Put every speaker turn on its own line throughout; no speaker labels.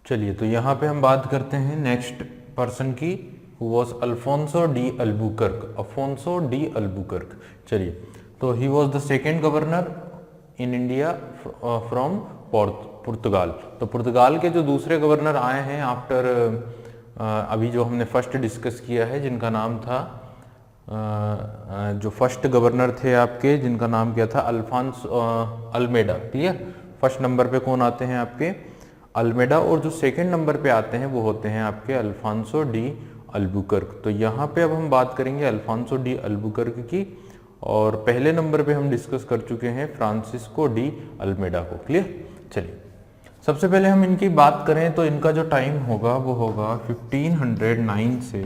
चलिए, तो यहाँ पे हम बात करते हैं नेक्स्ट पर्सन की, who was Alfonso de Albuquerque. Alfonso de Albuquerque. चलिए, तो he was the second governor in India from Portugal. तो पुर्तगाल के जो दूसरे गवर्नर आए हैं आफ्टर अभी जो हमने फर्स्ट डिस्कस किया है, जिनका नाम था जो फर्स्ट गवर्नर थे आपके, जिनका नाम क्या था, Alphonse Almeida. Clear. First number पे कौन आते हैं आपके, अल्मेडा, और जो सेकंड नंबर पे आते हैं वो होते हैं आपके अल्फांसो डी अल्बुकर्क। तो यहाँ पे अब हम बात करेंगे अल्फांसो डी अल्बुकर्क की, और पहले नंबर पे हम डिस्कस कर चुके हैं फ्रांसिस्को डी अल्मेडा को। क्लियर। चलिए, सबसे पहले हम इनकी बात करें तो इनका जो टाइम होगा वो होगा 1509 से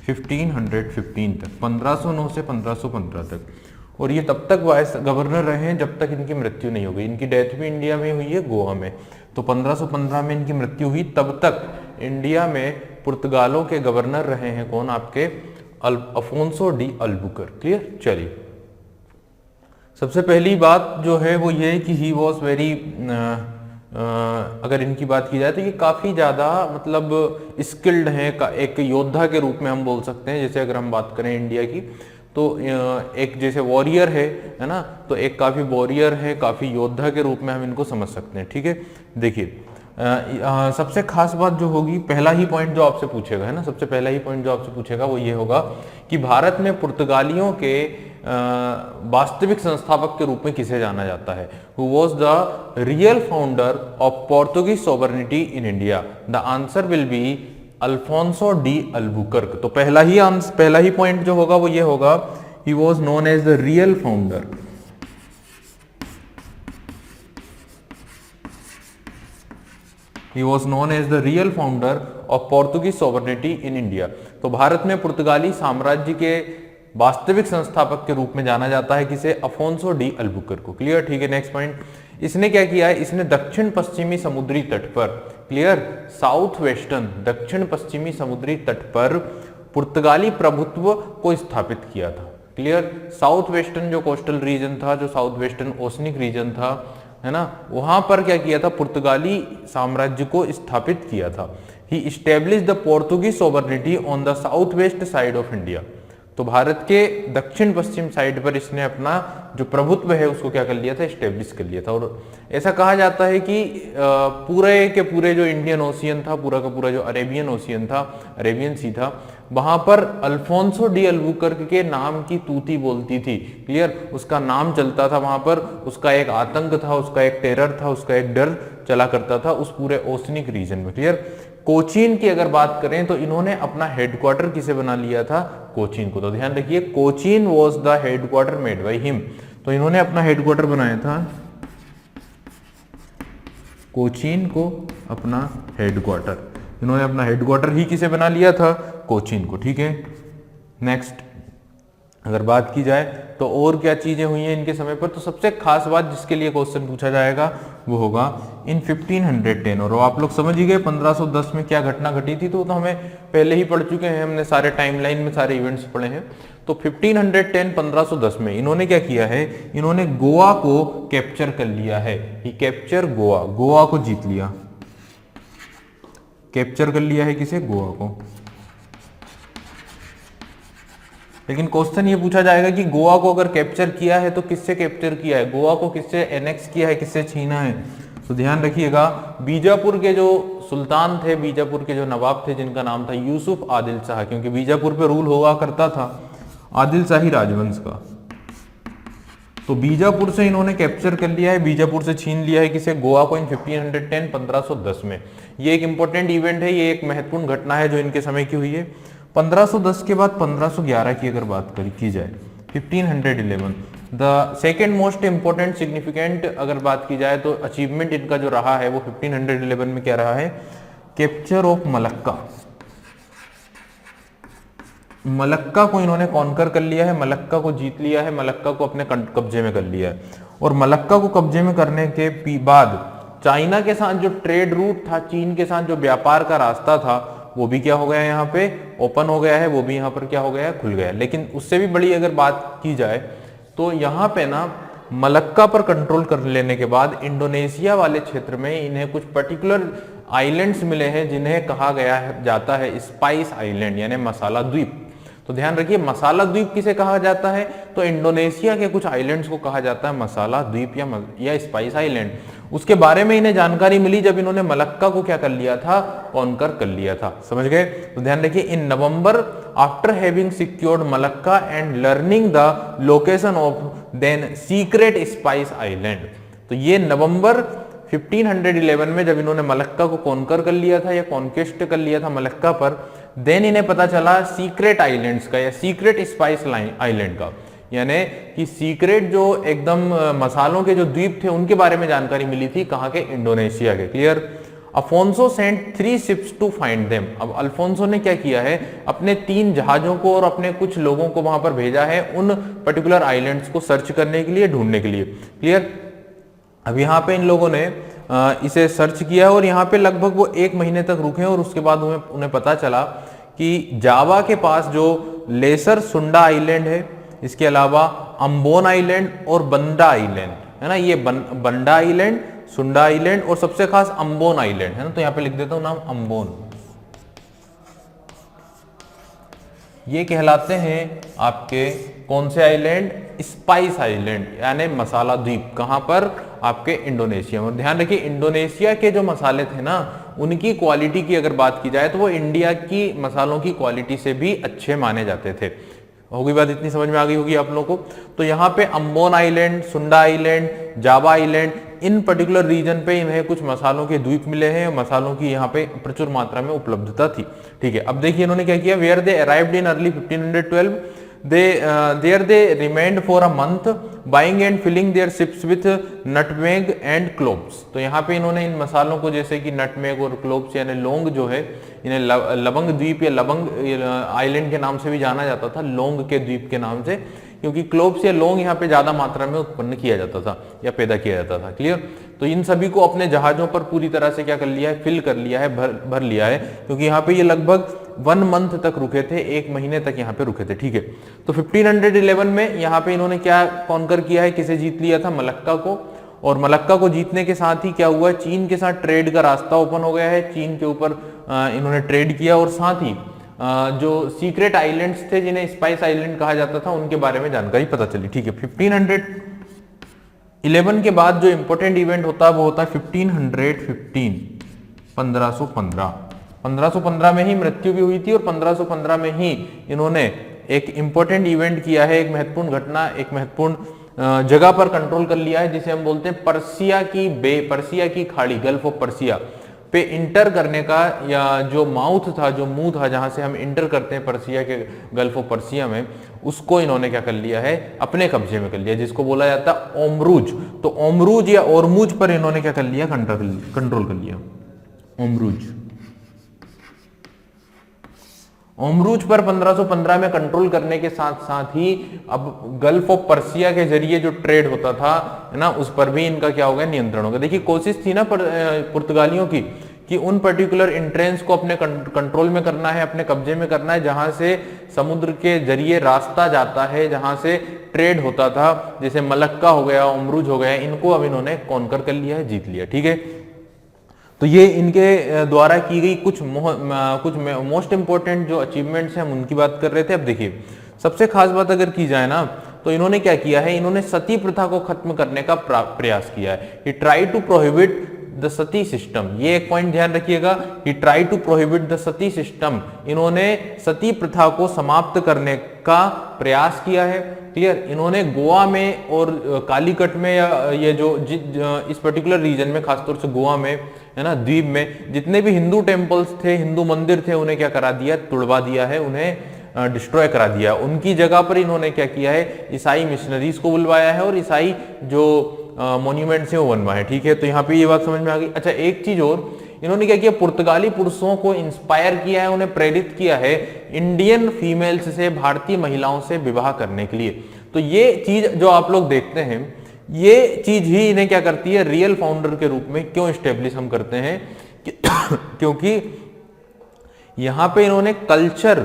1515 तक, 1509 से 1515 तक। और ये तब तक वाइस गवर्नर रहे हैं जब तक इनकी मृत्यु नहीं हो गई। इनकी डेथ भी इंडिया में हुई है, गोवा में। तो 1515 में इनकी मृत्यु हुई, तब तक इंडिया में पुर्तगालों के गवर्नर रहे हैं कौन, आपके अफोंसो डी अल्बुकर्क। क्लियर। चलिए, सबसे पहली बात जो है वो ये है कि ही वॉज वेरी, अगर इनकी बात की जाए तो ये काफ़ी ज़्यादा मतलब स्किल्ड हैं, एक योद्धा के रूप में हम बोल सकते हैं। जैसे अगर हम बात करें इंडिया की तो एक जैसे वॉरियर है ना, तो एक काफ़ी वॉरियर है, काफ़ी योद्धा के रूप में हम इनको समझ सकते हैं। ठीक है। देखिए, सबसे खास बात जो होगी, पहला ही पॉइंट जो आपसे पूछेगा, है ना, सबसे पहला ही पॉइंट जो आपसे पूछेगा वो ये होगा कि भारत में पुर्तगालियों के वास्तविक संस्थापक के रूप में किसे जाना जाता है। Who was the real founder of Portuguese sovereignty in India. The answer will be Alfonso de Albuquerque. तो पहला ही पॉइंट जो होगा वो ये होगा, he was known as the real founder, He was known as the real founder of Portuguese sovereignty in India। तो भारत में पुर्तगाली साम्राज्य के वास्तविक संस्थापक के रूप में जाना जाता है किसे, अफोंसो डी अल्बुकर्क को। क्लियर। ठीक है। नेक्स्ट पॉइंट, इसने क्या किया है, इसने दक्षिण पश्चिमी समुद्री तट पर, क्लियर, साउथ वेस्टर्न, दक्षिण पश्चिमी समुद्री तट पर पुर्तगाली प्रभुत्व को स्थापित किया था। क्लियर। साउथ वेस्टर्न जो कोस्टल रीजन था, जो साउथ वेस्टर्न ओशनिक रीजन था, है ना, वहां पर क्या किया था, पुर्तगाली साम्राज्य को स्थापित किया था। He establish the Portuguese sovereignty on the south west side of India. तो भारत के दक्षिण पश्चिम साइड पर इसने अपना जो प्रभुत्व है उसको क्या कर लिया था, इस्टेब्लिश कर लिया था। और ऐसा कहा जाता है कि पूरे के पूरे जो इंडियन ओशियन था, पूरा का पूरा जो अरेबियन ओशियन था, अरेबियन सी था, वहां पर अल्फोंसो डी अल्बुकर्क के नाम की तूती बोलती थी। क्लियर। उसका नाम चलता था वहां पर, उसका एक आतंक था, उसका एक टेरर था, उसका एक डर चला करता था उस पूरे ओशनिक रीजन में। क्लियर। कोचीन की अगर बात करें तो इन्होंने अपना हेडक्वार्टर किसे बना लिया था, कोचीन को। तो ध्यान रखिए, Cochin was the headquarter made by him. तो इन्होंने अपना हेडक्वार्टर बनाया था, कोचीन को अपना हेडक्वार्टर, इन्होंने अपना हेडक्वार्टर ही किसे बना लिया था, कोचीन को। ठीक है। नेक्स्ट अगर बात की जाए तो और क्या चीजें हुई हैं इनके समय पर, तो सबसे खास बात जिसके लिए क्वेश्चन पूछा जाएगा वो होगा इन 1510। और आप लोग समझ ही गए 1510 में क्या घटना घटी थी, तो हमें पहले ही पढ़ चुके हैं, हमने सारे टाइमलाइन में सारे इवेंट्स पढ़े हैं। तो 1510 1510 में इन्होंने क्या किया है, इन्होंने गोवा को कैप्चर कर लिया है। ही कैप्चर गोवा, गोवा को जीत लिया, कैप्चर कर लिया है किसे, गोवा को। लेकिन क्वेश्चन ये पूछा जाएगा कि गोवा को अगर कैप्चर किया है तो किससे कैप्चर किया है, गोवा को किससे एनेक्स किया है, किससे छीना है। तो ध्यान रखिएगा, बीजापुर के जो सुल्तान थे, बीजापुर के जो नवाब थे, जिनका नाम था यूसुफ आदिल शाह, क्योंकि बीजापुर पे रूल हुआ करता था आदिल शाही राजवंश का। तो बीजापुर से इन्होंने कैप्चर कर लिया है, बीजापुर से छीन लिया है किसे, गोवा को, इन 1510 1510 में। ये एक इंपॉर्टेंट इवेंट है, ये एक महत्वपूर्ण घटना है जो इनके समय की हुई है। 1510 के बाद 1511 की अगर बात की जाए, 1511 the second most important significant अगर बात की जाए तो अचीवमेंट इनका जो रहा है वो 1511 में क्या रहा है, कैप्चर ऑफ मलक्का। मलक्का को इन्होंने कॉन्कर कर लिया है, मलक्का को जीत लिया है, मलक्का को अपने कब्जे में कर लिया है। और मलक्का को कब्जे में करने के बाद चाइना के साथ जो ट्रेड रूट था, चीन के साथ जो व्यापार का रास्ता था, वो भी क्या हो गया, यहाँ पे ओपन हो गया है, वो भी यहाँ पर क्या हो गया है, खुल गया है। लेकिन उससे भी बड़ी अगर बात की जाए तो यहाँ पे ना मलक्का पर कंट्रोल कर लेने के बाद इंडोनेशिया वाले क्षेत्र में इन्हें कुछ पर्टिकुलर आइलैंड्स मिले हैं जिन्हें कहा गया जाता है स्पाइस आइलैंड यानी मसाला द्वीप। तो ध्यान रखिए मसाला द्वीप किसे कहा जाता है, तो इंडोनेशिया के कुछ आइलैंड्स को कहा जाता है मसाला द्वीप या स्पाइस आइलैंड। उसके बारे में इन्हें जानकारी मिली जब इन्होंने मलक्का को क्या कर लिया था, कॉन्कर कर लिया था। समझ गए? तो ध्यान रखिए in November after having secured Malacca and learning the location of then secret spice island. तो ये नवंबर 1511 में जब इन्होंने मलक्का को कॉन्कर कर लिया था या कॉन्क्वेस्ट कर लिया था मलक्का पर, देन इन्हें पता चला सीक्रेट आइलैंड्स का या सीक्रेट स्पाइस आइलैंड का, यानी कि सीक्रेट जो एकदम मसालों के जो द्वीप थे उनके बारे में जानकारी मिली थी, कहाँ के, इंडोनेशिया के। Clear? Alfonso sent 3 ships to find them. अब अल्फोंसो ने क्या किया है, अपने 3 जहाजों को और अपने कुछ लोगों को वहां पर भेजा है उन पर्टिकुलर आइलैंड्स को सर्च करने के लिए, ढूंढने के लिए। क्लियर? अब यहाँ पे इन लोगों ने इसे सर्च किया और यहाँ पे लगभग वो 1 महीने तक रुके और उसके बाद उन्हें पता चला कि जावा के पास जो लेसर सुंडा आइलैंड है, इसके अलावा अम्बोन आइलैंड और बंडा आइलैंड है ना, ये बंडा आइलैंड, सुंडा आइलैंड और सबसे खास अम्बोन आइलैंड है ना, तो यहाँ पे लिख देता हूं नाम अम्बोन। ये कहलाते हैं आपके कौन से आइलैंड, स्पाइस आइलैंड यानी मसाला द्वीप। कहां पर, आपके इंडोनेशिया में। ध्यान रखिए इंडोनेशिया के जो मसाले थे ना, उनकी क्वालिटी की अगर बात की जाए तो वो इंडिया की मसालों की क्वालिटी से भी अच्छे माने जाते थे। होगी बात, इतनी समझ में आ गई होगी आप लोगों को। तो यहाँ पे Ambon island, Sunda island, Java island, in particular region पे इन्हें कुछ मसालों के द्वीप मिले हैं, मसालों की यहाँ पे प्रचुर मात्रा में उपलब्धता थी। ठीक है, अब देखिए इन्होंने क्या किया, where they arrived in early 1512 there they remained for a month buying and filling their ships with nutmeg and cloves। तो यहाँ पे इन्होंने इन मसालों को जैसे कि नटमेग और क्लोव्स यानी लौंग जो है, इन्हें लवंग द्वीप या लवंग आइलैंड के नाम से भी जाना जाता था, लौंग के द्वीप के नाम से, क्योंकि क्लोव्स या लौंग यहाँ पे ज्यादा मात्रा में उत्पन्न किया जाता था या पैदा किया जाता था। क्लियर? तो इन सभी को अपने जहाजों पर पूरी तरह से क्या कर लिया है, फिल कर लिया है, भर लिया है, क्योंकि यहाँ पे ये लगभग 1 मंथ तक रुके थे, 1 महीने तक यहाँ पे रुके थे। ठीक है, तो 1511 में यहाँ पे इन्होंने क्या कॉन्कर किया है, किसे जीत लिया था, मलक्का को। और मलक्का को जीतने के साथ ही क्या हुआ, चीन के साथ ट्रेड का रास्ता ओपन हो गया है, चीन के ऊपर इन्होंने ट्रेड किया और साथ ही जो सीक्रेट आइलैंड्स थे जिन्हें स्पाइस आइलैंड कहा जाता था उनके बारे में जानकारी पता चली। ठीक है, 1511 के बाद जो इंपॉर्टेंट इवेंट होता है वो होता है 1515 में ही मृत्यु भी हुई थी और 1515 में ही इन्होंने एक इंपॉर्टेंट इवेंट किया है, एक महत्वपूर्ण घटना, एक महत्वपूर्ण जगह पर कंट्रोल कर लिया है जिसे हम बोलते हैं पर्सिया की खाड़ी, गल्फ ऑफ पर्सिया पे इंटर करने का, या जो माउथ था, जो मुंह था जहां से हम इंटर करते हैं पर्सिया के गल्फ ऑफ पर्सिया में, उसको इन्होंने क्या कर लिया है, अपने कब्जे में कर लिया, जिसको बोला जाता है ओमरूज। तो ओमरूज या ओरमुज पर इन्होंने क्या कर लिया, कंट्रोल कर लिया। ओमरूज पर 1515 में कंट्रोल करने के साथ साथ ही अब गल्फ ऑफ पर्सिया के जरिए जो ट्रेड होता था है ना, उस पर भी इनका क्या हो गया, नियंत्रण हो गया। देखिए कोशिश थी ना पुर्तगालियों की कि उन पर्टिकुलर इंट्रेंस को अपने कंट्रोल में करना है, अपने कब्जे में करना है, जहां से समुद्र के जरिए रास्ता जाता है, जहां से ट्रेड होता था, जैसे मलक्का हो गया, ओमरूज हो गया, इनको अब इन्होंने कॉन्कर कर लिया है, जीत लिया। ठीक है, तो ये इनके द्वारा की गई कुछ मोस्ट इंपोर्टेंट जो अचीवमेंट्स हैं हम उनकी बात कर रहे थे। अब देखिए सबसे खास बात अगर की जाए ना, तो इन्होंने क्या किया है, इन्होंने सती प्रथा को खत्म करने का प्रयास किया है। He try to prohibit the sati system, ये एक पॉइंट ध्यान रखिएगा, he try to prohibit the sati system, इन्होंने सती प्रथा को समाप्त करने का प्रयास किया है। क्लियर? इन्होंने गोवा में और कालीकट में, या ये जो इस पर्टिकुलर रीजन में, खासतौर से गोवा में है ना, द्वीप में जितने भी हिंदू टेम्पल्स थे, हिंदू मंदिर थे, उन्हें क्या करा दिया, तुड़वा दिया है, उन्हें डिस्ट्रॉय करा दिया। उनकी जगह पर इन्होंने क्या किया है, ईसाई मिशनरीज को बुलवाया है और ईसाई जो मॉन्यूमेंट्स हैं वो बनवाए। ठीक है, तो यहाँ पे ये बात समझ में आ गई। अच्छा, एक चीज और, इन्होंने क्या किया, पुर्तगाली पुरुषों को इंस्पायर किया है, उन्हें प्रेरित किया है इंडियन फीमेल्स से, भारतीय महिलाओं से विवाह करने के लिए। तो ये चीज जो आप लोग देखते हैं, ये चीज ही इन्हें क्या करती है, रियल फाउंडर के रूप में क्यों स्टेब्लिश हम करते हैं क्योंकि यहां पे इन्होंने कल्चर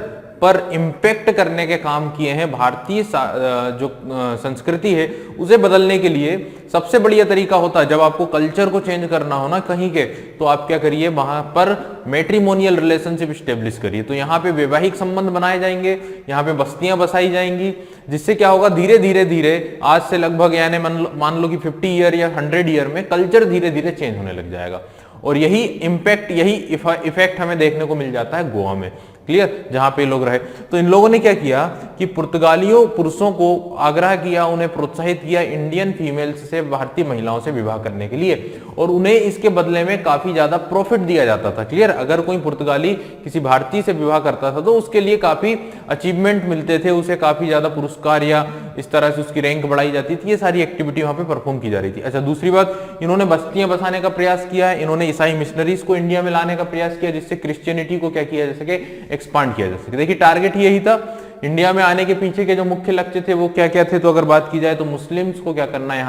पर इम्पैक्ट करने के काम किए हैं। भारतीय जो संस्कृति है उसे बदलने के लिए सबसे बढ़िया तरीका होता है, जब आपको कल्चर को चेंज करना हो ना कहीं के, तो आप क्या करिए, वहां पर मैट्रिमोनियल रिलेशनशिप स्टेब्लिश करिए। तो यहाँ पे वैवाहिक संबंध बनाए जाएंगे, यहाँ पे बस्तियां बसाई जाएंगी, जिससे क्या होगा, धीरे धीरे धीरे आज से लगभग यानी मान लो कि 50 ईयर या 100 ईयर में कल्चर धीरे धीरे चेंज होने लग जाएगा। और यही इंपैक्ट, यही इफेक्ट हमें देखने को मिल जाता है गोवा में। क्लियर, जहां पे लोग रहे। तो इन लोगों ने क्या किया कि पुर्तगालियों पुरुषों को आग्रह किया, उन्हें प्रोत्साहित किया इंडियन फीमेल्स से, भारतीय महिलाओं से विवाह करने के लिए, और उन्हें इसके बदले में काफी ज्यादा प्रॉफिट दिया जाता था। क्लियर, अगर कोई पुर्तगाली किसी भारतीय से विवाह करता था तो उसके लिए काफी अचीवमेंट मिलते थे, उसे काफी ज्यादा पुरस्कार या इस तरह से उसकी रैंक बढ़ाई जाती थी। ये सारी एक्टिविटी वहां पे परफॉर्म की जा रही थी। अच्छा, दूसरी बात, इन्होंने बस्तियां बसाने का प्रयास किया है, इन्होंने ईसाई मिशनरीज को इंडिया में लाने का प्रयास किया, जिससे क्रिश्चियनिटी को क्या किया जा सके, एक्सपांड किया जा सके। देखिए, टारगेट यही था। इंडिया में आने के पीछे के जो मुख्य लक्ष्य थे वो क्या क्या थे, तो अगर बात की जाए तो मुस्लिम्स को क्या करना है,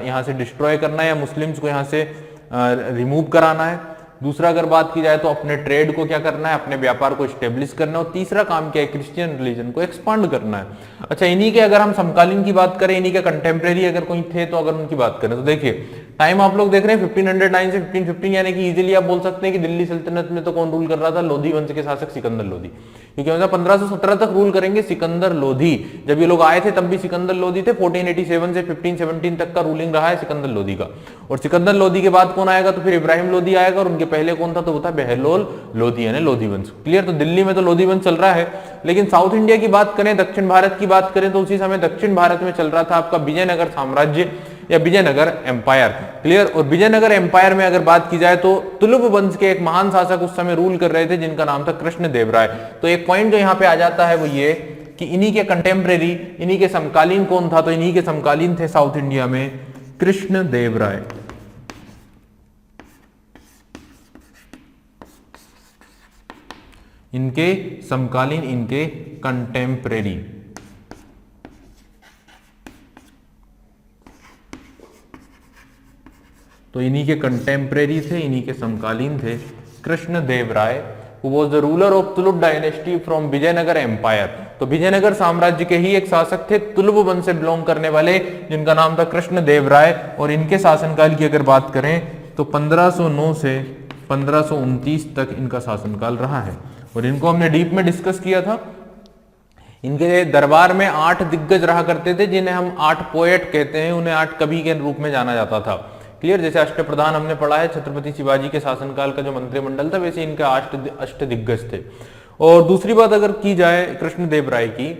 यहाँ से डिस्ट्रॉय करना है, या मुस्लिम्स को यहाँ से रिमूव कराना है। दूसरा अगर बात की जाए तो अपने ट्रेड को क्या करना है, अपने व्यापार को स्टेब्लिश करना है। और तीसरा काम क्या है, क्रिश्चियन रिलीजन को एक्सपांड करना है। अच्छा, इन्हीं के अगर हम समकालीन की बात करें, इन्हीं के कंटेम्प्रेरी अगर कोई थे तो अगर उनकी बात करें तो देखिए, टाइम आप लोग देख रहे हैं 1509 से 1515, यानी कि इजीली आप बोल सकते हैं कि दिल्ली सल्तनत में तो कौन रूल कर रहा था, लोधी वंश के शासक सिकंदर लोधी। क्योंकि मतलब 1517 तक रूल करेंगे सिकंदर लोधी। जब ये लोग आए थे तब भी सिकंदर लोधी थे। 1487 से 1517 तक का रूलिंग रहा है सिकंदर लोधी का। और सिकंदर लोधी के बाद कौन आएगा, तो फिर इब्राहिम लोधी आएगा, और उनके पहले कौन था, तो वो था बहलोल लोधी, यानी लोधी वंश। क्लियर, तो दिल्ली में तो लोधी वंश चल रहा है। लेकिन साउथ इंडिया की बात करें, दक्षिण भारत की बात करें, तो उसी समय दक्षिण भारत में चल रहा था आपका विजयनगर साम्राज्य या विजयनगर एम्पायर। क्लियर, और विजयनगर एम्पायर में अगर बात की जाए तो तुलुप वंश के एक महान शासक उस समय रूल कर रहे थे, जिनका नाम था कृष्णदेवराय। तो एक पॉइंट जो यहाँ पे आ जाता है वो ये कि इन्हीं के कंटेम्प्रेरी, इन्हीं के समकालीन कौन था, तो इन्हीं के समकालीन थे साउथ इंडिया में कृष्णदेवराय। इनके समकालीन, इनके कंटेम्प्रेरी। तो इन्हीं के कंटेम्प्रेरी थे, इन्हीं के समकालीन थे Krishnadevaraya, who was the ruler of Tuluva dynasty from Vijayanagara empire. तो विजयनगर साम्राज्य के ही एक शासक थे तुलुप वंश से बिलोंग करने वाले, जिनका नाम था कृष्णदेवराय। और इनके शासनकाल की अगर बात करें तो 1509 से 1529 तक इनका शासनकाल रहा है। और इनको हमने डीप में डिस्कस किया था। इनके दरबार में 8 दिग्गज रहा करते थे, जिन्हें हम 8 पोएट कहते हैं, उन्हें 8 कवि के रूप में जाना जाता था। क्लियर, जैसे अष्टप्रधान हमने पढ़ा है, छत्रपति शिवाजी के शासनकाल का जो मंत्रिमंडल था, वैसे इनका अष्ट दिग्गज थे। और दूसरी बात अगर की जाए कृष्णदेवराय की,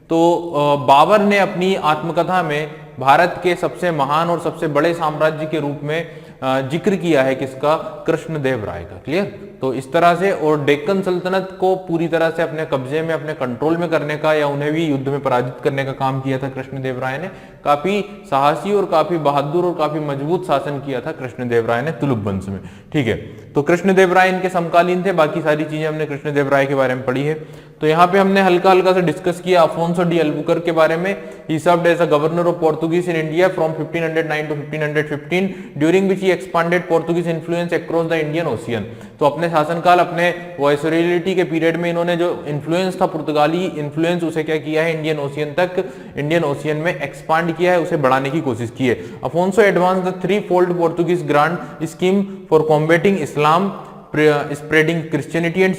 तो बाबर ने अपनी आत्मकथा में भारत के सबसे महान और सबसे बड़े साम्राज्य के रूप में जिक्र किया है किसका, कृष्णदेवराय का। क्लियर, तो इस तरह से, और डेक्कन सल्तनत को पूरी तरह से अपने कब्जे में, अपने कंट्रोल में करने का, या उन्हें भी युद्ध में पराजित करने का काम किया था कृष्णदेवराय ने। काफी साहसी और काफी बहादुर और काफी मजबूत शासन किया था कृष्णदेवराय ने तुलुप वंश में। ठीक है, तो कृष्णदेवराय इनके समकालीन थे। बाकी सारी चीजें हमने कृष्णदेवराय के बारे में पढ़ी है। तो यहाँ पे हमने हल्का हल्का से डिस्कस किया अफोंसो डी अल्बुकर्क के बारे में। He served as a governor of Portuguese in India from 1509 to 1515, during which he expanded Portuguese influence across the Indian Ocean. तो अपने शासनकाल, अपने वाइसरॉयलिटी के पीरियड में इन्होंने जो इन्फ्लुएंस था, पुर्तगाली इन्फ्लुएंस, उसे क्या किया है, इंडियन ओशियन तक, इंडियन ओशियन में एक्सपांड किया है, उसे बढ़ाने की कोशिश की है। Afonso advance the 3-fold Portuguese grant scheme for combating Islam, spreading Christianity and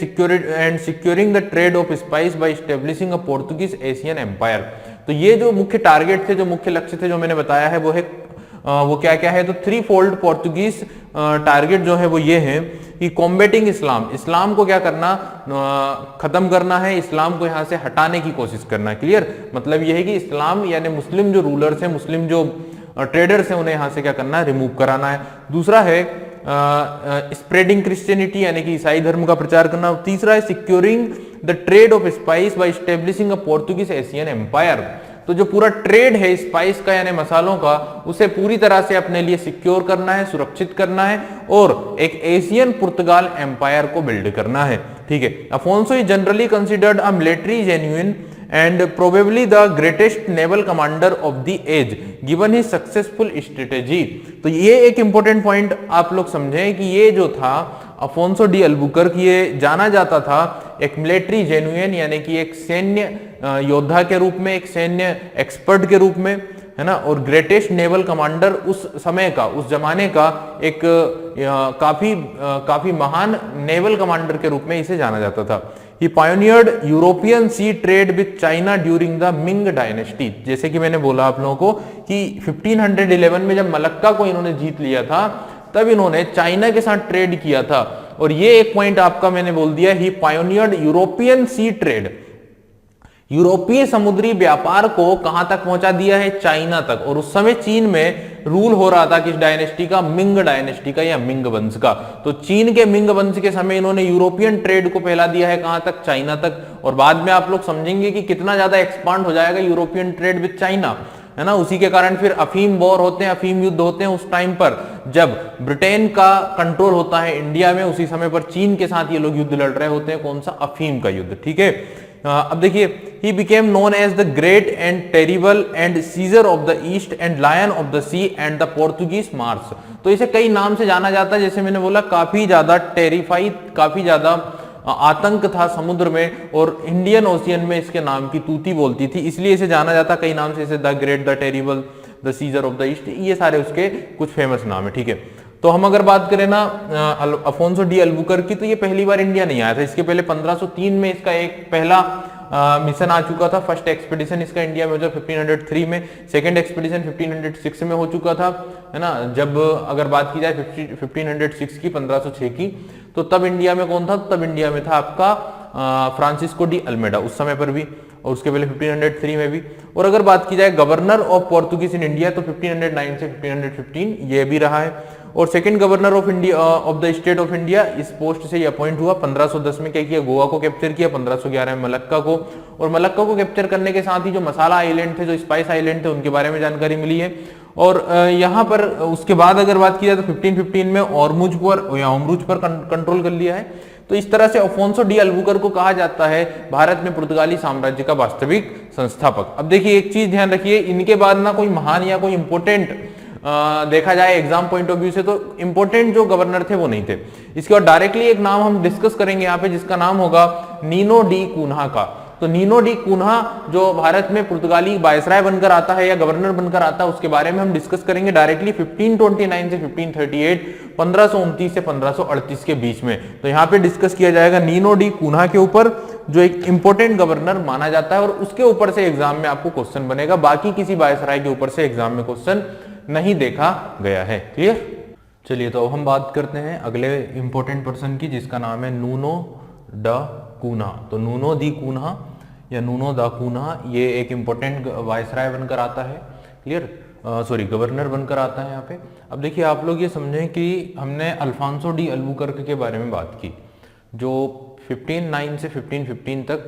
securing the trade of spice by establishing a Portuguese Asian Empire। तो ये जो मुख्य टारगेट थे, जो मुख्य लक्ष्य थे, जो मैंने बताया है, वो है वो क्या क्या है, तो 3-fold पोर्तुगीज टारगेट जो है वो ये है कि कॉम्बेटिंग इस्लाम, इस्लाम को क्या करना, खत्म करना है, इस्लाम को यहाँ से हटाने की कोशिश करना है। क्लियर, मतलब ये है कि इस्लाम यानी मुस्लिम जो रूलर्स हैं, मुस्लिम जो ट्रेडर्स हैं, उन्हें यहाँ से क्या करना है, रिमूव कराना है। दूसरा है स्प्रेडिंग क्रिश्चियनिटी, यानी कि ईसाई धर्म का प्रचार करना। तीसरा है securing the trade of spice by establishing a Portuguese Asian empire. तो जो पूरा ट्रेड है स्पाइस का यानी मसालों का, उसे पूरी तरह से अपने लिए सिक्योर करना है, सुरक्षित करना है, और एक एशियन पुर्तगाल एम्पायर को बिल्ड करना है। ठीक है, Afonso is generally considered a military genuine and probably the greatest naval commander of the age given his successful strategy। तो ये एक इंपॉर्टेंट पॉइंट आप लोग समझें कि ये जो था अफोंसो डी अल्बुकर्क ये जाना जाता था एक मिलिट्री जेन्युइन यानी कि एक सैन्य योद्धा के रूप में, एक सैन्य एक्सपर्ट के रूप में, है ना, और ग्रेटेस्ट नेवल कमांडर उस समय का, उस जमाने का एक काफी महान नेवल कमांडर के रूप में इसे जाना जाता था। He pioneered European sea trade with China during the Ming Dynasty। जैसे कि मैंने बोला आप लोगों को कि 1511 में जब मलक्का को इन्होंने जीत लिया था तब इन्होंने चाइना के साथ ट्रेड किया था। और ये एक पॉइंट आपका मैंने बोल दिया, ही पायोनियर्ड यूरोपियन सी ट्रेड, यूरोपीय समुद्री व्यापार को कहां तक पहुंचा दिया है, चाइना तक। और उस समय चीन में रूल हो रहा था किस डायनेस्टी का, मिंग डायनेस्टी का या मिंग वंश का। तो चीन के मिंग वंश के समय इन्होंने यूरोपियन ट्रेड को फैला दिया है कहां तक, चाइना तक। और बाद में आप लोग समझेंगे कि कितना ज्यादा एक्सपांड हो जाएगा यूरोपियन ट्रेड विद चाइना, है ना। उसी के कारण फिर अफीम वॉर होते हैं, अफीम युद्ध होते हैं उस टाइम पर जब ब्रिटेन का कंट्रोल होता है इंडिया में। उसी समय पर चीन के साथ ये लोग युद्ध लड़ रहे होते हैं, कौन सा, अफीम का युद्ध, ठीक है। अब देखिए, he became known as the great and terrible and Caesar of the East and Lion of the Sea and the Portuguese Mars। तो इसे कई नाम से जाना जाता है, जैसे मैंने बोला काफी ज्यादा टेरिफाइड, काफी ज्यादा आतंक था समुद्र में, और इंडियन ओशियन में इसके नाम की तूती बोलती थी, इसलिए इसे जाना जाता कई नाम से, जैसे the great, the terrible, the seizure of the east, ये सारे उसके कुछ फेमस नाम है, ठीक है। तो हम अगर बात करें ना अफोंसो डी अल्बुकर्क की, तो ये पहली बार इंडिया नहीं आया था। इसके पहले 1503 में इसका एक पहला मिशन आ चुका था। फर्स्ट एक्सपीडिशन इसका इंडिया में 1503 में, सेकंड एक्सपीडिशन 1506 में हो चुका था, है ना। जब अगर बात की जाए 1506 की, 1506 की, तो तब इंडिया में कौन था, तब इंडिया में था आपका फ्रांसिस्को डी अल्मेडा उस समय पर भी, और उसके पहले 1503 में भी। और अगर बात की जाए governor of Portuguese in India, तो 1509 से 1515 ये भी रहा है। और second governor of India of the state of India, इस पोस्ट से ये अपॉइंट हुआ। 1510 में क्या किया, गोवा को कैप्चर किया, 1511 में मलक्का को। और मलक्का को कैप्चर करने के साथ ही जो मसाला आइलैंड थे, जो स्पाइस आइलैंड थे, उनके बारे में जानकारी मिली है। और यहाँ पर उसके बाद अगर बात की जाए तो 1515 में ओरमुज पर कंट्रोल कर लिया है। तो इस तरह से अफोंसो डी अल्बुकर्क को कहा जाता है भारत में पुर्तगाली साम्राज्य का वास्तविक संस्थापक। अब देखिए एक चीज ध्यान रखिए, इनके बाद ना कोई महान या कोई इंपोर्टेंट देखा जाए एग्जाम पॉइंट ऑफ व्यू से, तो इंपोर्टेंट जो गवर्नर थे वो नहीं थे। इसके बाद डायरेक्टली एक नाम हम डिस्कस करेंगे यहाँ पे, जिसका नाम होगा नीनो डी कून्हा का। तो नीनो डी कून्हा जो भारत में पुर्तगाली वायसराय बनकर आता है या गवर्नर बनकर आता है, उसके बारे में हम डिस्कस करेंगे डायरेक्टली 1529 से 1538, 1529 से 1538 के बीच में। तो यहाँ पे डिस्कस किया जाएगा नीनो डी कून्हा के ऊपर, जो एक इंपोर्टेंट गवर्नर माना जाता है, और उसके ऊपर से एग्जाम में आपको क्वेश्चन बनेगा। बाकी किसी वायसराय के ऊपर से एग्जाम में क्वेश्चन नहीं देखा गया है। क्लियर? चलिए तो अब हम बात करते हैं अगले इंपॉर्टेंट पर्सन की, जिसका नाम है नूनो ड कून्हा। तो नूनो दी कून्हा या नूनो दा कून्हा, ये एक इंपॉर्टेंट वायसराय बनकर आता है। क्लियर? सॉरी, गवर्नर बनकर आता है यहाँ पे। अब देखिए आप लोग ये समझें कि हमने अल्फांसो डी अल्बुकर्क के बारे में बात की, जो 1509 से 1515 तक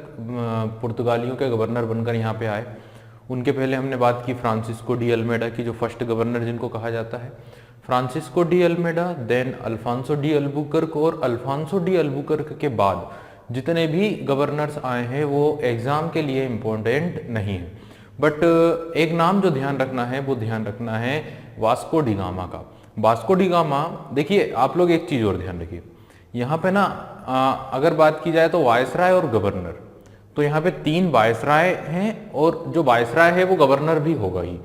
पुर्तगालियों के गवर्नर बनकर यहाँ पे आए। उनके पहले हमने बात की फ्रांसिस्को डी अल्मेडा की, जो फर्स्ट गवर्नर जिनको कहा जाता है। Francisco de Almeida, then Alfonso de Albuquerque, और अल्फांसो डी अल्बुकर्क के बाद जितने भी गवर्नर्स आए हैं वो एग्जाम के लिए इम्पोर्टेंट नहीं है। बट एक नाम जो ध्यान रखना है वो ध्यान रखना है वास्को डी गामा का। वास्को डी गामा, देखिए आप लोग एक चीज और ध्यान रखिए, यहाँ पे ना अगर बात की जाए तो वायसराय और गवर्नर, तो यहाँ पे 3 वायसराय हैं, और जो वायसराय है वो गवर्नर भी होगा ही।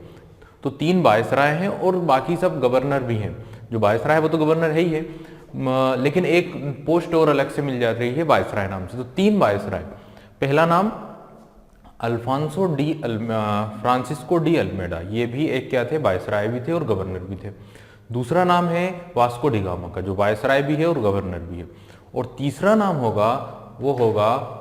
तो 3 वायसराय हैं और बाकी सब गवर्नर भी हैं। जो वायसराय है वो तो गवर्नर है ही है, लेकिन एक पोस्ट और अलग से मिल जाती है वायसराय नाम से। तो 3 वायसराय, पहला नाम Alfonso de Francisco de Almeida, ये भी एक क्या थे, वायसराय भी थे और गवर्नर भी थे। दूसरा नाम है वास्को डी गामा का, जो वायसराय भी है और गवर्नर भी है। और तीसरा नाम होगा वो होगा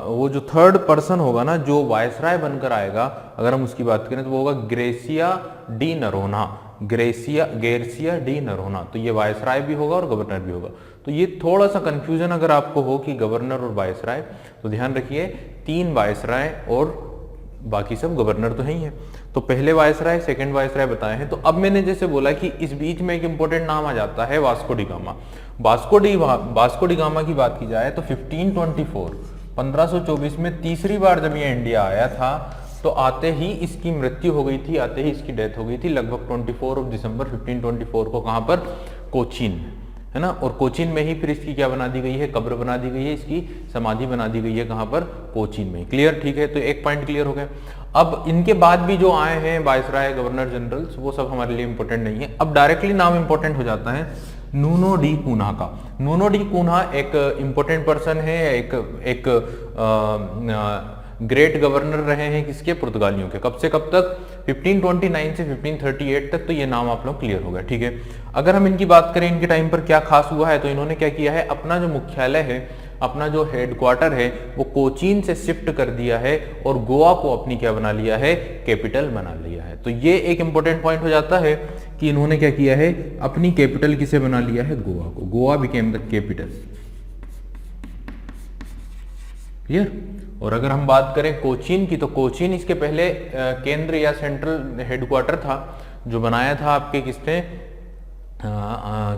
वो जो थर्ड पर्सन होगा ना, जो वायसराय बनकर आएगा, अगर हम उसकी बात करें तो वो होगा Garcia de Noronha, Garcia de Noronha. तो ये वायसराय भी होगा और गवर्नर भी होगा। तो ये थोड़ा सा कंफ्यूजन अगर आपको हो कि गवर्नर और वायसराय, तो ध्यान रखिए 3 वायसराय और बाकी सब गवर्नर तो है ही है। तो पहले वायसराय, सेकंड वायसराय बताए हैं। तो अब मैंने जैसे बोला कि इस बीच में एक इंपॉर्टेंट नाम आ जाता है Vasco D gamma. Vasco D gamma की बात की जाए तो 1524 में तीसरी बार जब ये इंडिया आया था, तो आते ही इसकी मृत्यु हो गई थी, आते ही इसकी डेथ हो गई थी लगभग 24 दिसंबर 1524 को। कहां पर? कोचीन, है ना। और कोचीन में ही फिर इसकी क्या बना दी गई है, कब्र बना दी गई है, इसकी समाधि बना दी गई है, कहाँ पर, कोचीन में। क्लियर, ठीक है, तो एक पॉइंट क्लियर हो गया। अब इनके बाद भी जो आए हैं वायसराय, गवर्नर जनरल्स, वो सब हमारे लिए इंपॉर्टेंट नहीं है। अब डायरेक्टली नाम इंपॉर्टेंट हो जाता है नूनो डी कून्हा का। नूनो डी कून्हा एक इंपॉर्टेंट पर्सन है, एक ग्रेट गवर्नर रहे हैं किसके, पुर्तगालियों के। कब से कब तक, 1529 से 1538 तक। तो ये नाम आप लोग क्लियर हो गया, ठीक है। अगर हम इनकी बात करें, इनके टाइम पर क्या खास हुआ है, तो इन्होंने क्या किया है, अपना जो मुख्यालय है, अपना जो हेडक्वार्टर है, वो कोचीन से शिफ्ट कर दिया है और गोवा को अपनी क्या बना लिया है, कैपिटल बना लिया है। तो ये एक इंपॉर्टेंट पॉइंट हो जाता है कि इन्होंने क्या किया है, अपनी कैपिटल किसे बना लिया है, गोवा को। Goa became the capital. Clear. और अगर हम बात करें कोचीन की, तो कोचीन इसके पहले केंद्र या सेंट्रल हेडक्वार्टर था, जो बनाया था आपके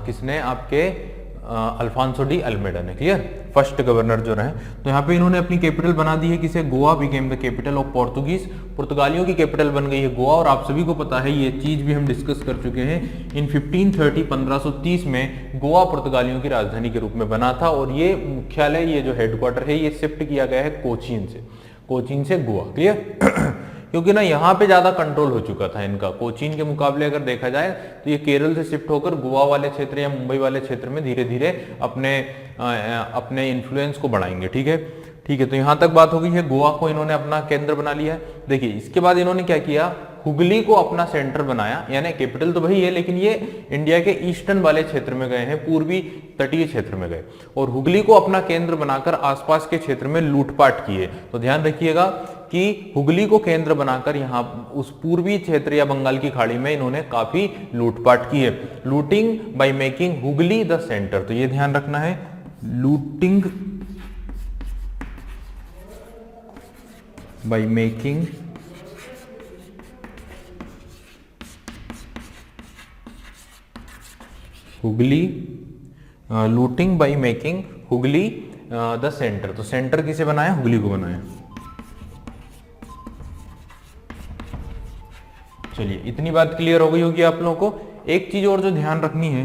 किसने आपके अल्फांसो डी अल्मेडा ने। क्लियर, फर्स्ट गवर्नर जो रहे। तो यहाँ पे इन्होंने अपनी कैपिटल बना दी है किसे, Goa became the capital of Portuguese. पुर्तगालियों की कैपिटल बन गई है गोवा। और आप सभी को पता है, ये चीज भी हम डिस्कस कर चुके हैं, इन 1530 में गोवा पुर्तगालियों की राजधानी के रूप में बना था। और ये मुख्यालय, ये जो हेडक्वार्टर है, ये शिफ्ट किया गया है कोचीन से गोवा। क्लियर क्योंकि ना यहाँ पे ज्यादा कंट्रोल हो चुका था इनका, कोचीन के मुकाबले अगर देखा जाए तो ये केरल से शिफ्ट होकर गोवा वाले क्षेत्र या मुंबई वाले क्षेत्र में धीरे धीरे अपने इन्फ्लुएंस को बढ़ाएंगे। ठीक है, तो यहां तक बात हो गई है। गोवा को इन्होंने अपना केंद्र बना लिया है। देखिए, इसके बाद इन्होंने क्या किया, हुगली को अपना सेंटर बनाया, यानी कैपिटल तो वही है, लेकिन ये इंडिया के ईस्टर्न वाले क्षेत्र में गए हैं, पूर्वी तटीय क्षेत्र में गए, और हुगली को अपना केंद्र बनाकर आसपास के क्षेत्र में लूटपाट किए। तो ध्यान रखिएगा कि हुगली को केंद्र बनाकर यहाँ उस पूर्वी क्षेत्र या बंगाल की खाड़ी में इन्होंने काफी लूटपाट की है। Looting by making Hooghly the centre, तो ये ध्यान रखना है, looting by making Hooghly, looting by making Hooghly the centre. तो सेंटर किसे बनाया, हुगली को बनाया। चलिए, इतनी बात क्लियर हो गई होगी आप लोगों को। एक चीज और जो ध्यान रखनी है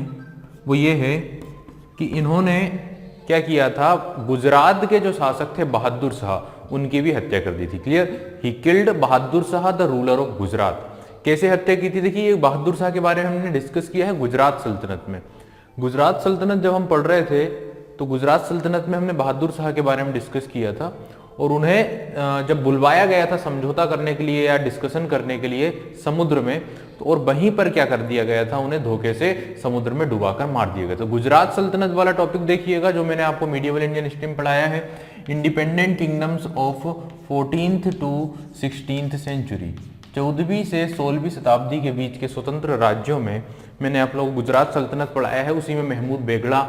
वो ये है कि इन्होंने क्या किया था, गुजरात के जो शासक थे बहादुर शाह, उनकी भी हत्या कर दी थी। Clear, he killed Bahadur Shah the ruler of Gujarat. कैसे हत्या की थी, देखिए, बहादुर शाह के बारे में हमने डिस्कस किया है गुजरात सल्तनत में। गुजरात सल्तनत जब हम पढ़ रहे थे तो गुजरात सल्तनत में हमने बहादुर शाह के बारे में डिस्कस किया था, और उन्हें जब बुलवाया गया था समझौता करने के लिए या डिस्कशन करने के लिए समुद्र में, तो और वहीं पर क्या कर दिया गया था, उन्हें धोखे से समुद्र में डुबाकर मार दिया गया। तो गुजरात सल्तनत वाला टॉपिक देखिएगा, जो मैंने आपको मीडिएवल इंडियन हिस्ट्री में पढ़ाया है, independent kingdoms of 14th to 16th century, 14वीं से 16वीं शताब्दी के बीच के स्वतंत्र राज्यों में मैंने आप लोग गुजरात सल्तनत पढ़ाया है। उसी में महमूद बेगड़ा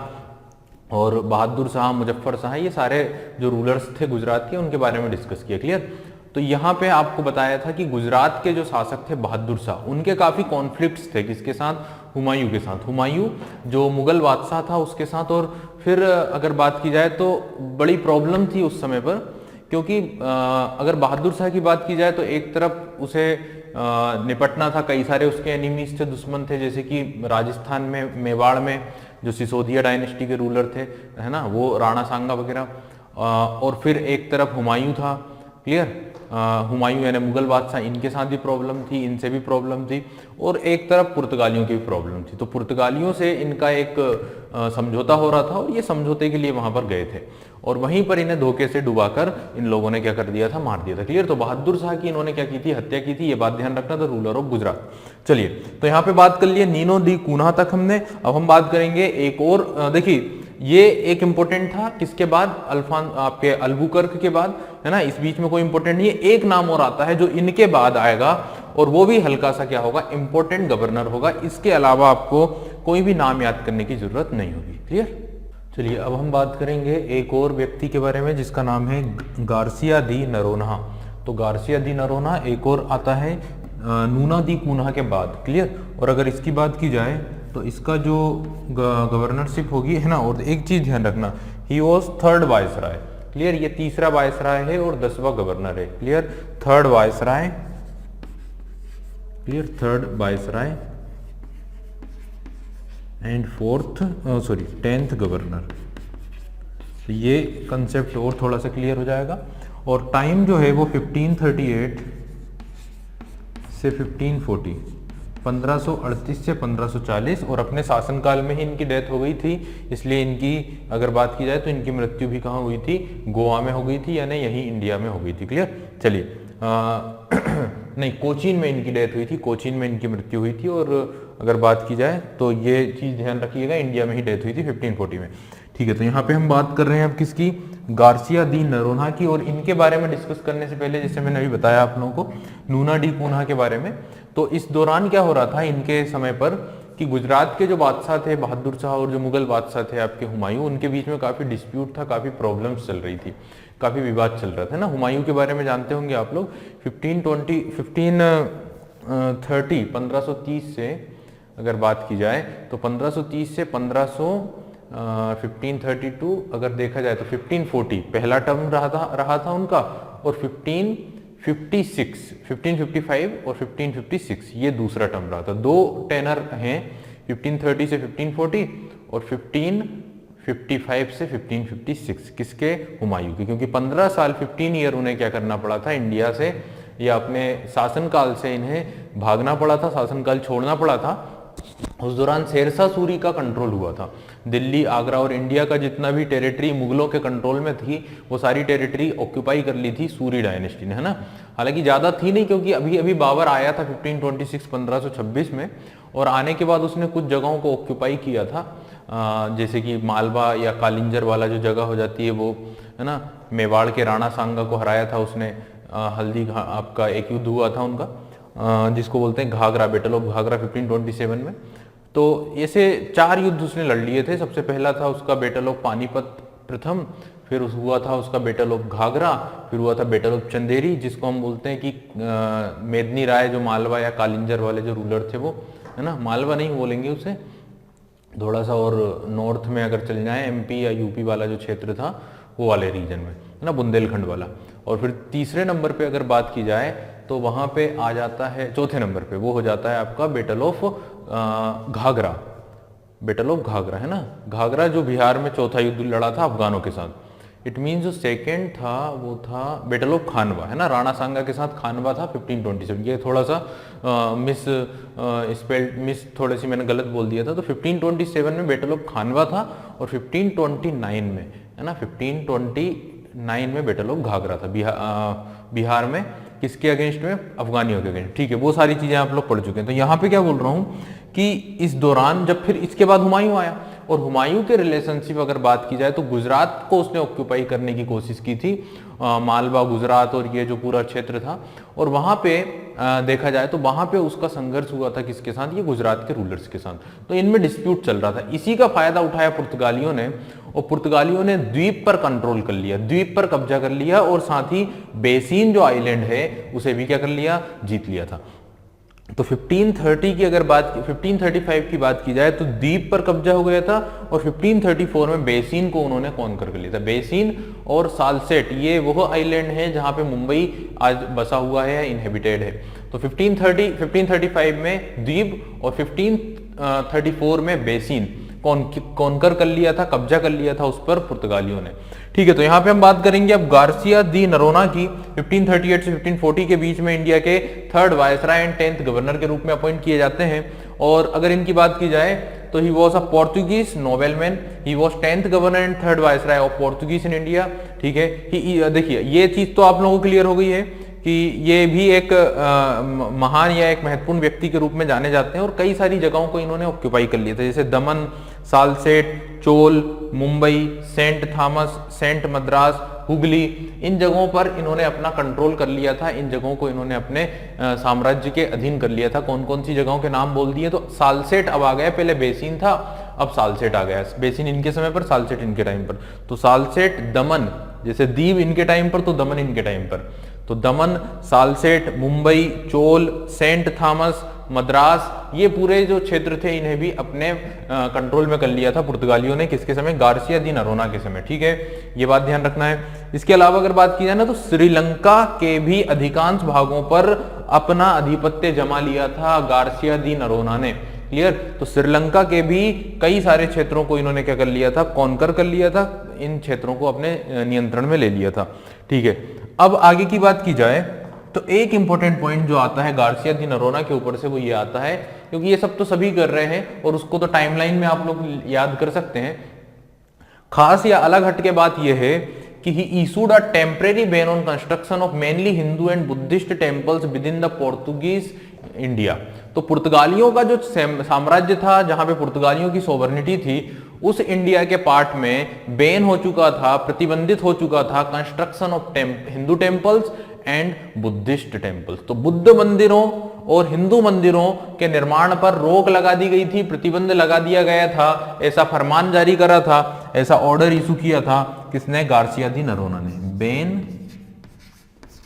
और बहादुर शाह, मुजफ्फर शाह, ये सारे जो रूलर्स थे गुजरात के, उनके बारे में डिस्कस किया। क्लियर, तो यहाँ पे आपको बताया था कि गुजरात के जो शासक थे बहादुर शाह, उनके काफी कॉन्फ्लिक्ट्स थे, किसके साथ, हुमायूं के साथ। हुमायूं जो मुगल बादशाह था उसके साथ। और फिर अगर बात की जाए तो बड़ी प्रॉब्लम थी उस समय पर, क्योंकि अगर बहादुर शाह की बात की जाए तो एक तरफ उसे निपटना था, कई सारे उसके एनिमीज थे, दुश्मन थे, जैसे कि राजस्थान में मेवाड़ में जो सिसोदिया डायनेस्टी के रूलर थे, है ना, वो राणा सांगा वगैरह। और फिर एक तरफ हुमायूं था। क्लियर, हुमायूं यानी मुगल बादशाह, इनके साथ भी प्रॉब्लम थी, इनसे भी प्रॉब्लम थी, और एक तरफ पुर्तगालियों की भी प्रॉब्लम थी। तो पुर्तगालियों से इनका एक समझौता हो रहा था, और ये समझौते के लिए वहां पर गए थे, और वहीं पर इन्हें धोखे से डुबाकर इन लोगों ने क्या कर दिया था, मार दिया था। क्लियर, तो बहादुर शाह की इन्होंने क्या की थी, हत्या की थी, ये बात ध्यान रखना था, रूलर ऑफ गुजरात। चलिए, तो यहाँ पे बात कर लिए नीनो दी कून्हा तक हमने। अब हम बात करेंगे एक और, देखिए, ये एक इंपॉर्टेंट था, किसके बाद, आपके अल्बुकर्क के बाद, है ना, इस बीच में कोई इंपॉर्टेंट नहीं है। एक नाम और आता है जो इनके बाद आएगा, और वो भी हल्का सा क्या होगा, इंपॉर्टेंट गवर्नर होगा। इसके अलावा आपको कोई भी नाम याद करने की जरूरत नहीं होगी। क्लियर, चलिए, अब हम बात करेंगे एक और व्यक्ति के बारे में जिसका नाम है गार्सिया दी नरोन्हा। तो गार्सिया दी नरोन्हा एक और आता है नूना दी कून्हा के बाद। क्लियर, और अगर इसकी बात की जाए तो इसका जो गवर्नरशिप होगी, है ना, और एक चीज ध्यान रखना, he was third viceroy. Clear, ये तीसरा वायसराय है और 10वां गवर्नर है। Clear, third viceroy. Clear, third viceroy and 10th governor. ये कंसेप्ट और थोड़ा सा क्लियर हो जाएगा। और टाइम जो है वो 1538 से 1540, 1538 से 1540, और अपने शासनकाल में ही इनकी डेथ हो गई थी। इसलिए इनकी अगर बात की जाए तो इनकी मृत्यु भी कहाँ हुई थी, गोवा में हो गई थी, यानी यही इंडिया में हो गई थी। क्लियर। चलिए नहीं, कोचीन में इनकी डेथ हुई थी, कोचीन में इनकी मृत्यु हुई थी। और अगर बात की जाए तो ये चीज ध्यान रखिएगा, इंडिया में ही डेथ हुई थी 1540 में। ठीक है, तो यहाँ पे हम बात कर रहे हैं अब किसकी, गार्सिया दी नरोन्हा की। और इनके बारे में डिस्कस करने से पहले, जैसे मैंने अभी बताया आप लोगों को नूना डी पूना के बारे में, तो इस दौरान क्या हो रहा था इनके समय पर कि गुजरात के जो बादशाह थे बहादुर शाह और जो मुगल बादशाह थे आपके हुमायूं, उनके बीच में काफी डिस्प्यूट था, काफी प्रॉब्लम्स चल रही थी, काफी विवाद चल रहा था ना। हुमायूं के बारे में जानते होंगे आप लोग। 1530 से अगर बात की जाए तो 1530 से 1532 अगर देखा जाए तो 1540 पहला टर्म रहा था उनका, और 1555 और 1556 ये दूसरा टर्म रहा था। दो टेनर हैं, 1530 से 1540 और 1555 से 1556 किसके, हुमायूं के। क्योंकि 15 साल 15 ईयर उन्हें क्या करना पड़ा था, इंडिया से या अपने शासनकाल से इन्हें भागना पड़ा था, शासनकाल छोड़ना पड़ा था। उस दौरान शेरशाह सूरी का कंट्रोल हुआ था। दिल्ली, आगरा और इंडिया का जितना भी टेरिटरी मुगलों के कंट्रोल में थी, वो सारी टेरिटरी ऑक्यूपाई कर ली थी सूरी डायनेस्टी ने, है ना। हालांकि ज्यादा थी नहीं, क्योंकि अभी अभी बाबर आया था 1526 में, और आने के बाद उसने कुछ जगहों को ऑक्यूपाई किया था, जैसे कि मालवा या कालिंजर वाला जो जगह हो जाती है वो, है ना। मेवाड़ के राणा सांगा को हराया था उसने, हल्दी आपका एक युद्ध हुआ था उनका, जिसको बोलते हैं घाघरा, बैटल ऑफ घाघरा 1527 में। तो ऐसे 4 युद्ध उसने लड़ लिए थे। सबसे पहला था उसका बैटल ऑफ पानीपत प्रथम, फिर हुआ था उसका बैटल ऑफ घाघरा, फिर हुआ था बैटल ऑफ चंदेरी, जिसको हम बोलते हैं कि मेदनी राय जो मालवा या कालिंजर वाले जो रूलर थे वो, है ना, मालवा नहीं बोलेंगे उसे, थोड़ा सा और नॉर्थ में अगर चल जाए, एमपी या यूपी वाला जो क्षेत्र था वो वाले रीजन में, है ना, बुंदेलखंड वाला। और फिर तीसरे नंबर पे अगर बात की जाए तो वहां पे आ जाता है, चौथे नंबर पे वो हो जाता है आपका battle of Ghaghra, battle of Ghaghra, है ना। घाघरा जो बिहार में चौथा युद्ध लड़ा था अफगानों के साथ। इट मीन जो सेकेंड था वो था बैटल ऑफ खानवा, है ना, राणा सांगा के साथ खानवा था 1527। ये थोड़ा सा मिस थोड़ी सी मैंने गलत बोल दिया था। तो 1527 में बैटल ऑफ खानवा था, और 1529 में, है ना, 1529 में बैटल ऑफ घाघरा था बिहार में, किसके अगेंस्ट में, अफगानियों के अगेंस्ट। ठीक है, वो सारी चीजें आप लोग पढ़ चुके हैं। तो यहाँ पे क्या बोल रहा हूँ कि इस दौरान जब फिर इसके बाद हुमायूं आया, और हुमायूं के रिलेशनशिप अगर बात की जाए तो गुजरात को उसने ऑक्यूपाई करने की कोशिश की थी, मालवा, गुजरात और ये जो पूरा क्षेत्र था। और वहां पे देखा जाए तो वहां पे उसका संघर्ष हुआ था किसके साथ, ये गुजरात के रूलर्स के साथ। तो इनमें डिस्प्यूट चल रहा था। इसी का फायदा उठाया पुर्तगालियों ने, और पुर्तगालियों ने द्वीप पर कंट्रोल कर लिया, द्वीप पर कब्जा कर लिया, और साथ ही बेसिन जो आइलैंड है उसे भी क्या कर लिया, जीत लिया था। तो 1530 की अगर बात 1535 की बात की जाए तो द्वीप पर कब्जा हो गया था, और 1534 में बेसिन को उन्होंने कॉन्कर कर लिया था। बेसिन और सालसेट ये वो आइलैंड है जहां पे मुंबई आज बसा हुआ है, इनहेबिटेड है। तो 1535 में द्वीप और 1534 में बेसिन कॉन्कर कर लिया था, कब्जा कर लिया था उस पर पुर्तगालियों ने। ठीक है, तो यहाँ पे हम बात करेंगे अब गार्सिया दी नरोना की। 1538 से 1540 के बीच में इंडिया के 3rd viceroy and 10th governor के रूप में अपॉइंट किए जाते हैं। और अगर इनकी बात की जाए तो he was a Portuguese nobleman, he was 10th governor and 3rd viceroy of Portuguese in India. ठीक है, देखिए ये चीज तो आप लोगों को क्लियर हो गई है कि ये भी एक महान या एक महत्वपूर्ण व्यक्ति के रूप में जाने जाते हैं, और कई सारी जगहों को इन्होंने ऑक्यूपाई कर लिया था, जैसे Daman, Salsette, Chaul, Mumbai, saint Thomas, saint Madras, Hooghly, इन जगहों पर इन्होंने अपना कंट्रोल कर लिया था। इन जगहों को इन्होंने अपने साम्राज्य के अधीन कर लिया था। कौन कौन सी जगहों के नाम बोल दिए, तो सालसेट अब आ गया, पहले बेसिन था, अब सालसेट आ गया। बेसिन इनके समय पर, सालसेट इनके टाइम पर। तो सालसेट, दमन, जैसे दीव इनके टाइम पर तो दमन इनके टाइम पर। तो दमन, सालसेट, मुंबई, चोल, सेंट थॉमस, मद्रास, ये पूरे जो क्षेत्र थे इन्हें भी अपने कंट्रोल में कर लिया था पुर्तगालियों ने। किसके समय, गार्सिया दी नरोना के समय। ठीक है, ये बात ध्यान रखना है। इसके अलावा अगर बात की जाए ना तो श्रीलंका के भी अधिकांश भागों पर अपना आधिपत्य जमा लिया था गार्सिया दी नरोना ने। क्लियर। तो श्रीलंका के भी कई सारे क्षेत्रों को इन्होंने क्या कर लिया था, कॉन्कर कर लिया था, इन क्षेत्रों को अपने नियंत्रण में ले लिया था। ठीक है, अब आगे की बात की जाए तो एक इंपॉर्टेंट पॉइंट जो आता है गार्सिया दी नरोना के ऊपर से वो ये आता है, क्योंकि ये सब तो सभी कर रहे हैं और उसको तो टाइमलाइन में आप लोग याद कर सकते हैं। खास या अलग हटके बात यह है कि he issued a temporary ban on construction of mainly Hindu and Buddhist temples within the Portuguese India. तो पुर्तगालियों का जो साम्राज्य था, जहां पे पुर्तगालियों की सोवर्निटी थी, उस इंडिया के पार्ट में बैन हो चुका था, प्रतिबंधित हो चुका था construction of Hindu temples and Buddhist temples. तो बुद्ध मंदिरों और हिंदू मंदिरों के निर्माण पर रोक लगा दी गई थी, प्रतिबंध लगा दिया गया था, ऐसा फरमान जारी करा था, ऐसा ऑर्डर इशू किया था किसने, गार्सिया दी नरोना ने। Ban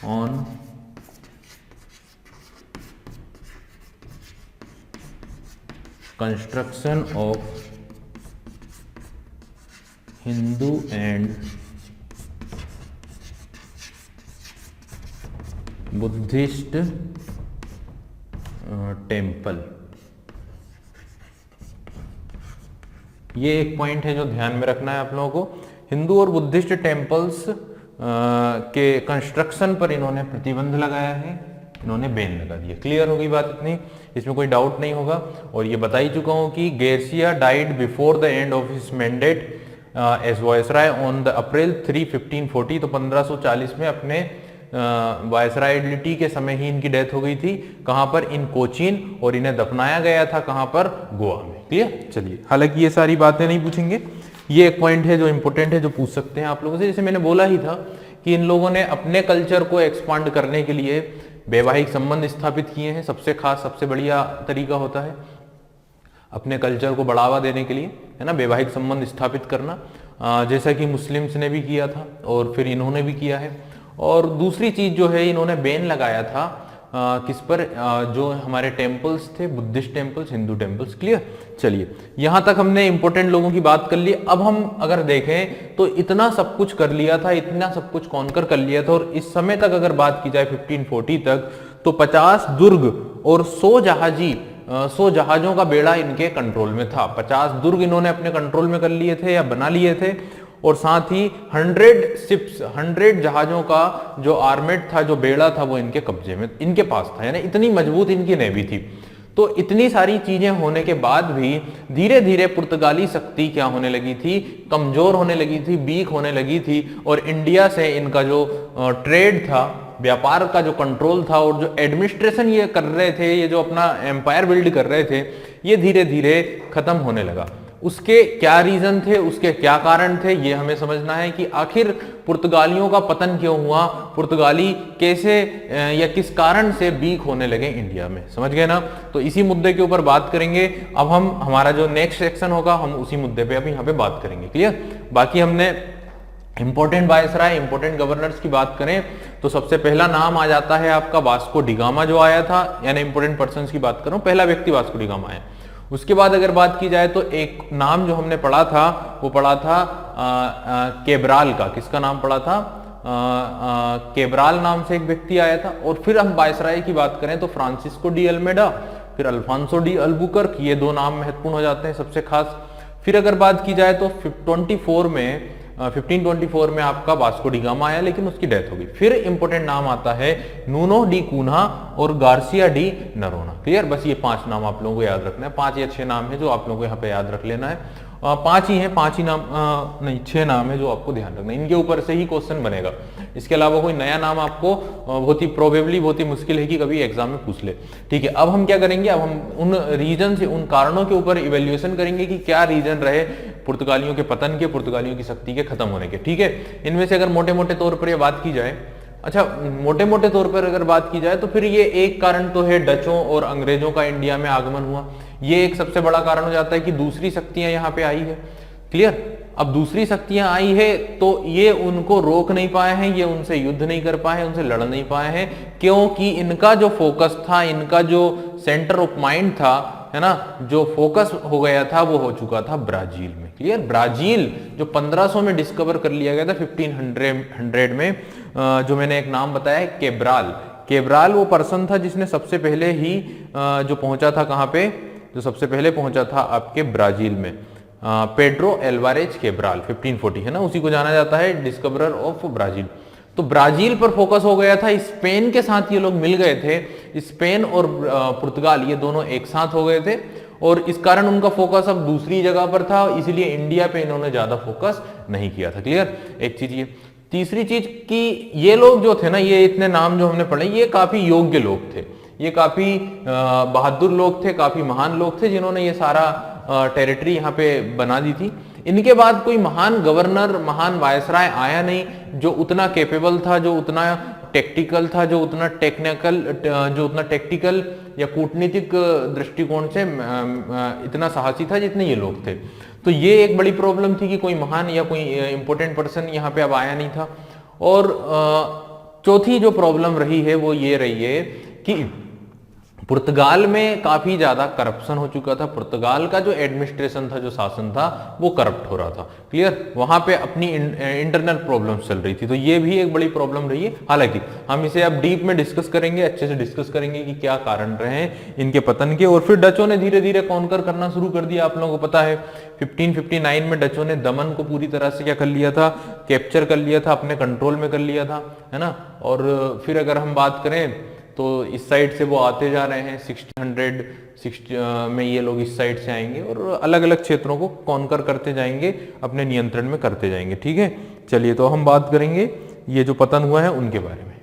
on construction of Hindu and Buddhist temple. ये एक पॉइंट है जो ध्यान में रखना है आप लोगों को। हिंदू और बुद्धिस्ट टेम्पल्स के कंस्ट्रक्शन पर इन्होंने प्रतिबंध लगाया है, इन्होंने बैन लगा दिया। क्लियर हो गई बात इतनी, इसमें कोई डाउट नहीं होगा। और ये बता ही चुका हूं कि Garcia died before the end of his mandate as viceroy on the April 3, 1540। तो 1540 में अपने वायसरायडिलिटी के समय ही इनकी डेथ हो गई थी। कहां पर, इन कोचीन, और इन्हें दफनाया गया था कहां पर, गोवा में। क्लियर, चलिए। हालांकि ये सारी बातें नहीं पूछेंगे, ये एक पॉइंट है जो इंपॉर्टेंट है, जो पूछ सकते हैं आप लोगों से। जैसे मैंने बोला ही था कि इन लोगों ने अपने कल्चर को एक्सपांड करने के लिए वैवाहिक संबंध स्थापित किए हैं। सबसे खास, सबसे बढ़िया तरीका होता है अपने कल्चर को बढ़ावा देने के लिए, है ना, वैवाहिक संबंध स्थापित करना, जैसा कि मुस्लिम्स ने भी किया था और फिर इन्होंने भी किया है। और दूसरी चीज जो है, इन्होंने बैन लगाया था किस पर, जो हमारे टेम्पल्स थे, Buddhist temples, Hindu temples. Clear, चलिए। यहां तक हमने इंपॉर्टेंट लोगों की बात कर ली। अब हम अगर देखें तो इतना सब कुछ कर लिया था, इतना सब कुछ कॉन्कर कर लिया था, और इस समय तक अगर बात की जाए 1540 तक, तो 50 दुर्ग और 100 जहाजों का बेड़ा इनके कंट्रोल में था। 50 दुर्ग इन्होंने अपने कंट्रोल में कर लिए थे या बना लिए थे, और साथ ही 100 शिप्स, 100 जहाजों का जो आर्मेड था, जो बेड़ा था, वो इनके कब्जे में, इनके पास था। यानी इतनी मजबूत इनकी नेवी थी। तो इतनी सारी चीजें होने के बाद भी धीरे धीरे पुर्तगाली शक्ति क्या होने लगी थी, कमजोर होने लगी थी, वीक होने लगी थी। और इंडिया से इनका जो ट्रेड था, व्यापार का जो कंट्रोल था, और जो एडमिनिस्ट्रेशन ये कर रहे थे, ये जो अपना एम्पायर बिल्ड कर रहे थे, ये धीरे धीरे खत्म होने लगा। उसके क्या रीजन थे, उसके क्या कारण थे, ये हमें समझना है कि आखिर पुर्तगालियों का पतन क्यों हुआ, पुर्तगाली कैसे या किस कारण से वीक होने लगे इंडिया में। समझ गए ना। तो इसी मुद्दे के ऊपर बात करेंगे। अब हम, हमारा जो नेक्स्ट सेक्शन होगा, हम उसी मुद्दे पे अभी यहाँ पे बात करेंगे। क्लियर। बाकी हमने इंपॉर्टेंट वायसराय, इंपॉर्टेंट गवर्नर्स की बात करें तो सबसे पहला नाम आ जाता है आपका वास्को डी गामा, जो आया था। यानी इंपॉर्टेंट पर्संस की बात करूं, पहला व्यक्ति वास्को डी गामा है। उसके बाद अगर बात की जाए तो एक नाम जो हमने पढ़ा था, वो पढ़ा था केब्राल का। किसका नाम पढ़ा था? केब्राल नाम से एक व्यक्ति आया था। और फिर हम वायसराय की बात करें तो फ्रांसिस्को डी अल्मेडा, फिर अल्फांसो डी अल्बुकर्क, ये दो नाम महत्वपूर्ण हो जाते हैं सबसे खास। फिर अगर बात की जाए तो 1524 में आपका वास्को डी गामा आया, लेकिन उसकी डेथ हो गई। फिर इंपॉर्टेंट नाम आता है नूनो डी कून्हा और गार्सिया डी नरोना। क्लियर। बस ये 5 नाम आप लोगों को याद रखना है। 5 या 6 नाम है जो आप लोगों को यहाँ पे याद रख लेना है। 5 ही है, 5 ही नाम नहीं, 6 नाम है जो आपको ध्यान रखना है। इनके ऊपर से ही क्वेश्चन बनेगा। इसके अलावा कोई नया नाम आपको बहुत ही प्रोबेबली, बहुत ही मुश्किल है कि कभी एग्जाम में पूछ ले। ठीक है। अब हम क्या करेंगे, अब हम उन रीजन से, उन कारणों के ऊपर इवेल्युएशन करेंगे कि क्या रीजन रहे पुर्तगालियों के पतन के, पुर्तगालियों की शक्ति के खत्म होने के। ठीक है। इनमें से अगर मोटे मोटे तौर पर ये बात की जाए, अच्छा मोटे मोटे तौर पर अगर बात की जाए तो फिर ये एक कारण तो है डचों और अंग्रेजों का इंडिया में आगमन हुआ। ये एक सबसे बड़ा कारण हो जाता है कि दूसरी शक्तियां यहाँ पे आई है। क्लियर। अब दूसरी शक्तियां आई है तो ये उनको रोक नहीं पाए हैं, ये उनसे युद्ध नहीं कर पाए हैं, उनसे लड़ नहीं पाए हैं, क्योंकि इनका जो फोकस था, इनका जो सेंटर ऑफ माइंड था, है ना, जो फोकस हो गया था, वो हो चुका था ब्राजील में। क्लियर। ब्राजील जो 1500 में डिस्कवर कर लिया गया था, 1500 में, जो मैंने एक नाम बताया है केब्राल। केब्राल वो पर्सन था जिसने सबसे पहले ही जो पहुंचा था कहां पे, जो सबसे पहले पहुंचा था आपके ब्राजील में, पेड्रो एल्वारेज केब्राल 1540 है ना, उसी को जाना जाता है डिस्कवरर ऑफ ब्राजील। तो ब्राजील पर फोकस हो गया था, स्पेन के साथ ये लोग मिल गए थे, स्पेन और पुर्तगाल ये दोनों एक साथ हो गए थे, और इस कारण उनका फोकस अब दूसरी जगह पर था, इसलिए इंडिया पे इन्होंने ज्यादा फोकस नहीं किया था। क्लियर, एक चीज ये। तीसरी चीज कि ये लोग जो थे ना, ये इतने नाम जो हमने पढ़े, ये काफी योग्य लोग थे, ये काफी बहादुर लोग थे, काफी महान लोग थे, जिन्होंने ये सारा टेरिटरी यहाँ पे बना दी थी। इनके बाद कोई महान गवर्नर, महान वायसराय आया नहीं, जो उतना कैपेबल था, जो उतना टेक्टिकल था, जो उतना टेक्टिकल या कूटनीतिक दृष्टिकोण से इतना साहसी था जितने ये लोग थे। तो ये एक बड़ी प्रॉब्लम थी कि कोई महान या कोई इंपॉर्टेंट पर्सन यहाँ पे अब आया नहीं था। और चौथी जो प्रॉब्लम रही है वो ये रही है कि पुर्तगाल में काफी ज्यादा करप्शन हो चुका था, पुर्तगाल का जो एडमिनिस्ट्रेशन था, जो शासन था, वो करप्ट हो रहा था। क्लियर, वहां पे अपनी इंटरनल प्रॉब्लम चल रही थी, तो ये भी एक बड़ी प्रॉब्लम रही है। हालांकि हम इसे अब डीप में डिस्कस करेंगे, अच्छे से डिस्कस करेंगे कि क्या कारण रहे हैं इनके पतन के। और फिर डचों ने धीरे धीरे कॉन्कर करना शुरू कर दिया। आप लोगों को पता है 1559 में डचों ने दमन को पूरी तरह से क्या कर लिया था, कैप्चर कर लिया था, अपने कंट्रोल में कर लिया था, है ना। और फिर अगर हम बात करें तो इस साइड से वो आते जा रहे हैं, 1660 में ये लोग इस साइड से आएंगे और अलग अलग क्षेत्रों को कॉन्कर करते जाएंगे, अपने नियंत्रण में करते जाएंगे। ठीक है, चलिए तो हम बात करेंगे ये जो पतन हुआ है उनके बारे में।